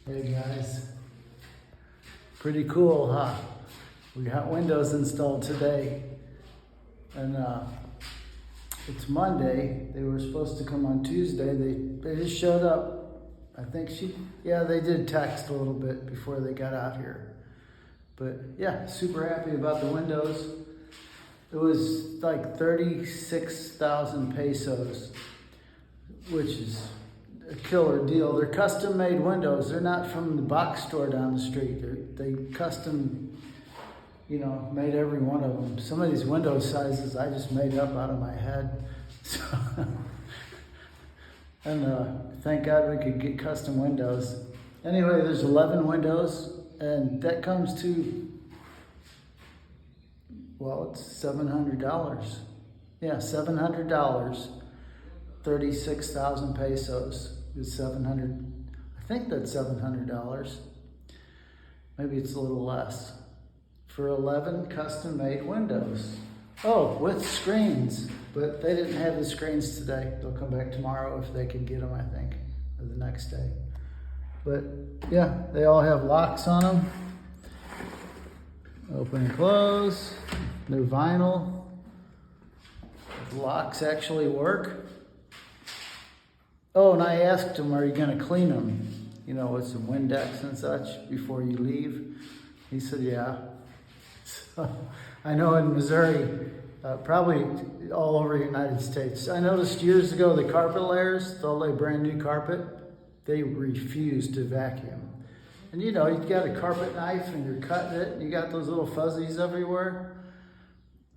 Hey guys, pretty cool, huh? We got windows installed today, and it's Monday. They were supposed to come on Tuesday. They just showed up. I think they did text a little bit before they got out here. But yeah, super happy about the windows. It was like 36,000 pesos, which is a killer deal. They're custom made windows. They're not from the box store down the street. They custom, made every one of them. Some of these window sizes I just made up out of my head. So, and thank God we could get custom windows. Anyway, there's 11 windows, and that comes to, it's $700. Yeah, $700. 36,000 pesos is 700. I think that's $700. Maybe it's a little less. For 11 custom-made windows. Oh, with screens. But they didn't have the screens today. They'll come back tomorrow if they can get them, I think, or the next day. But yeah, they all have locks on them. Open and close. They're vinyl. The locks actually work. Oh, and I asked him, are you going to clean them, with some Windex and such before you leave? He said, yeah. So, I know in Missouri, probably all over the United States, I noticed years ago the carpet layers, they'll lay brand new carpet, they refuse to vacuum. And you got a carpet knife and you're cutting it and you got those little fuzzies everywhere.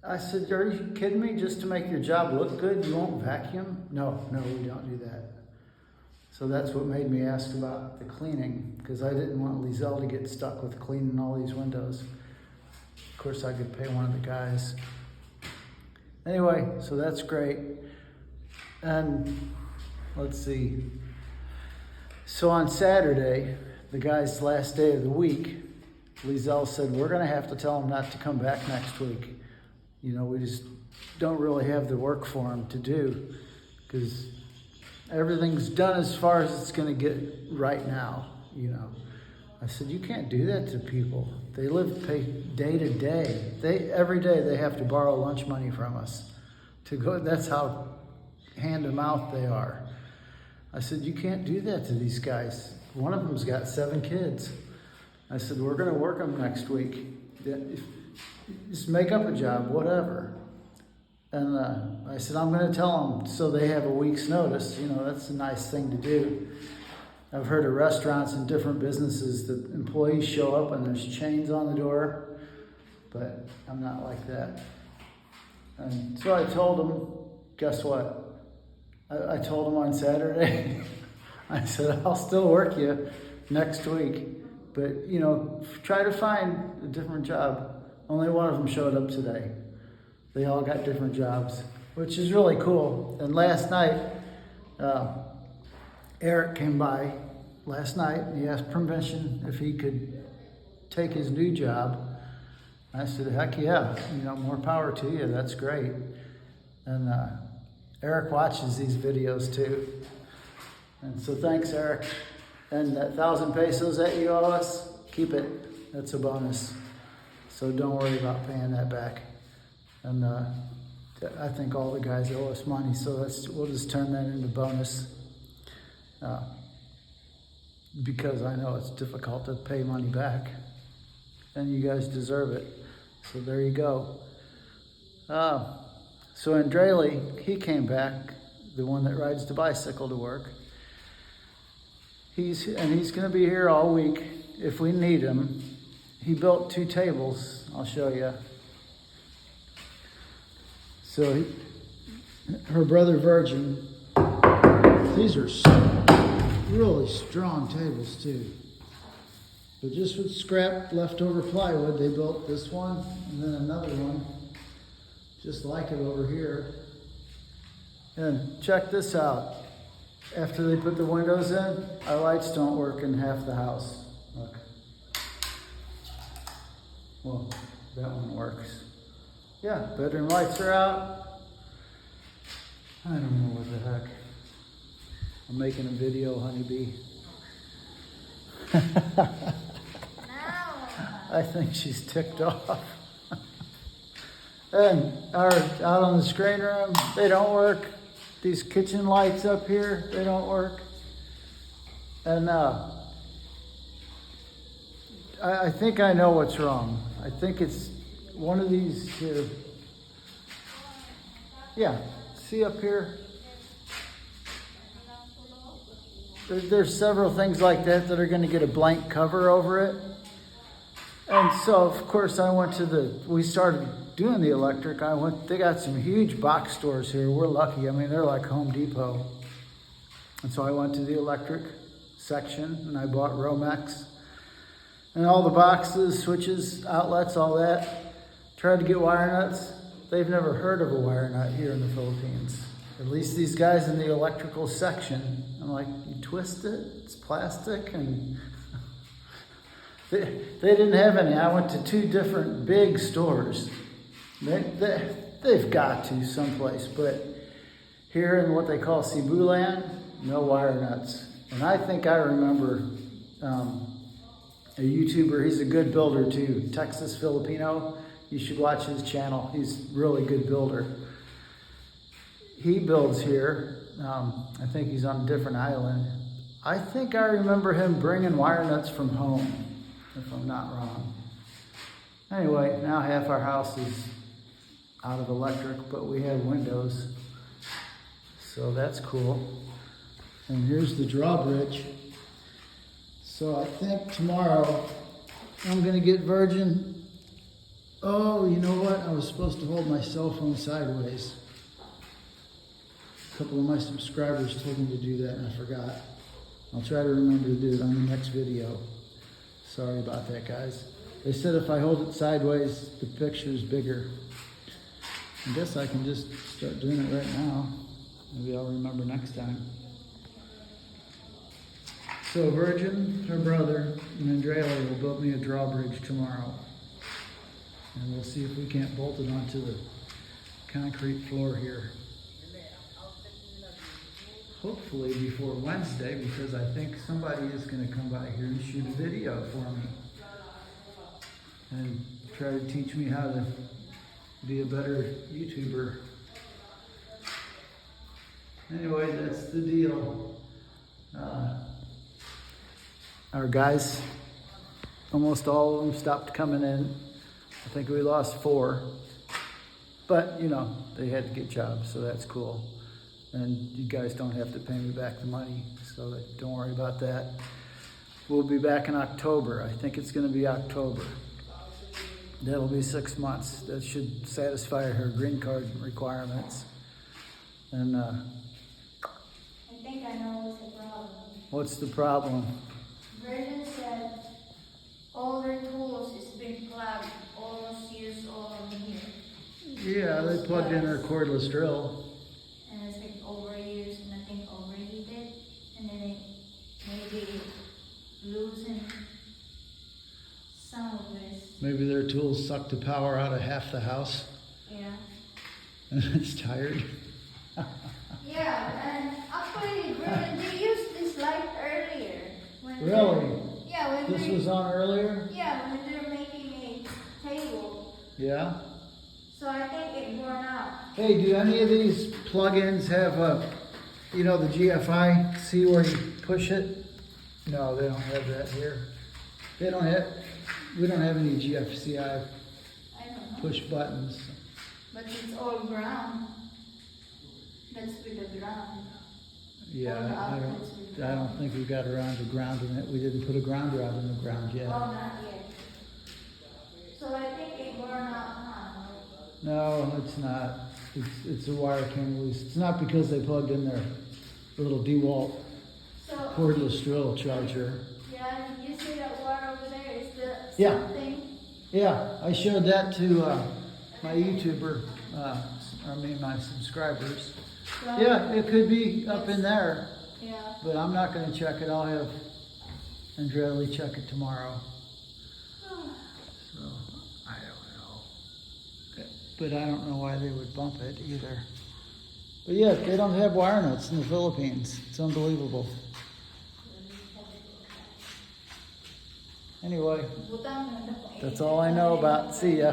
I said, are you kidding me? Just to make your job look good, you won't vacuum? No, we don't do that. So that's what made me ask about the cleaning, because I didn't want Lizelle to get stuck with cleaning all these windows. Of course, I could pay one of the guys. Anyway, so that's great. And let's see. So on Saturday, the guy's last day of the week, Lizelle said, we're going to have to tell him not to come back next week. We just don't really have the work for him to do, because everything's done as far as it's going to get right now, I said, you can't do that to people. They pay day to day. Every day they have to borrow lunch money from us to go. That's how hand to mouth they are. I said, you can't do that to these guys. One of them's got 7 kids. I said, we're going to work them next week. Just make up a job, whatever. And I said, I'm going to tell them so they have a week's notice. That's a nice thing to do. I've heard of restaurants and different businesses that employees show up and there's chains on the door, but I'm not like that. And so I told them, guess what? I told them on Saturday, I said, I'll still work you next week, but try to find a different job. Only one of them showed up today. They all got different jobs, which is really cool. And last night, Eric came by last night and he asked permission if he could take his new job. I said, heck yeah, more power to you, that's great. And Eric watches these videos too. And so thanks, Eric. And that 1,000 pesos that you owe us, keep it, that's a bonus. So don't worry about paying that back. And I think all the guys owe us money, so we'll just turn that into bonus. Because I know it's difficult to pay money back, and you guys deserve it. So there you go. So Andreli, he came back, the one that rides the bicycle to work. He's going to be here all week if we need him. He built 2 tables. I'll show you. So her brother Virgin, these are really strong tables too. But just with scrap leftover plywood, they built this one and then another one, just like it over here. And check this out. After they put the windows in, our lights don't work in half the house. Look. Well, that one works. Yeah, bedroom lights are out. I don't know what the heck. I'm making a video, honeybee. I think she's ticked off. And our out on the screen room, they don't work. These kitchen lights up here, they don't work. And I think I know what's wrong. I think it's one of these here. Yeah, see up here? There's several things like that that are going to get a blank cover over it. And so, of course, we started doing the electric. They got some huge box stores here. We're lucky. I mean, they're like Home Depot. And so I went to the electric section and I bought Romex. And all the boxes, switches, outlets, all that. Tried to get wire nuts. They've never heard of a wire nut here in the Philippines. At least these guys in the electrical section. I'm like, you twist it, it's plastic, and they didn't have any. I went to 2 different big stores. They've got to someplace, but here in what they call Cebu land, no wire nuts. And I think I remember a YouTuber, he's a good builder too, Texas Filipino. You should watch his channel. He's a really good builder. He builds here. I think he's on a different island. I think I remember him bringing wire nuts from home, if I'm not wrong. Anyway, now half our house is out of electric, but we have windows. So that's cool. And here's the drawbridge. So I think tomorrow I'm gonna get Virgin. Oh, you know what? I was supposed to hold my cell phone sideways. A couple of my subscribers told me to do that and I forgot. I'll try to remember to do it on the next video. Sorry about that, guys. They said if I hold it sideways, the picture's bigger. I guess I can just start doing it right now. Maybe I'll remember next time. So Virgin, her brother, and Andrea will build me a drawbridge tomorrow. And we'll see if we can't bolt it onto the concrete floor here. Hopefully before Wednesday, because I think somebody is going to come by here and shoot a video for me. And try to teach me how to be a better YouTuber. Anyway, that's the deal. Our guys, almost all of them stopped coming in. I think we lost 4. But, you know, they had to get jobs, so that's cool. And you guys don't have to pay me back the money, so don't worry about that. We'll be back in October. I think it's going to be October. That'll be 6 months. That should satisfy her green card requirements. And I think I know what's the problem. What's the problem? Virgin said all their tools is been plugged, almost used all in here. Yeah, they plugged in her cordless drill. And it's been overused and I think overheated. And then it maybe losing some of this. Maybe their tools suck the power out of half the house. Yeah. And it's tired. Yeah, and actually, they used this light earlier. Really? Yeah, when This was on earlier? Yeah, when they're making a table. Yeah. So I think it worn out. Hey, do any of these plugins have the GFI? See where you push it? No, they don't have that here. We don't have any GFCI I don't know. push buttons. But it's all ground. That's with the ground. Yeah, I don't think we got around to grounding it. We didn't put a grounder out in the ground yet. Oh, not yet. So I think it worn out, huh? No, it's not. It's a wire came loose. It's not because they plugged in their little DeWalt So, cordless drill charger. yeah, did you see that wire over there? Is the Yeah. something? Yeah, I showed that to my YouTuber, my subscribers. So, Yeah, it could be up in there, Yeah. but I'm not going to check it. I'll have Andrea check it tomorrow. So, I don't know. But I don't know why they would bump it either. But yeah, they don't have wire nuts in the Philippines. It's unbelievable. Anyway, Butang na ako. that's all I know about. See ya.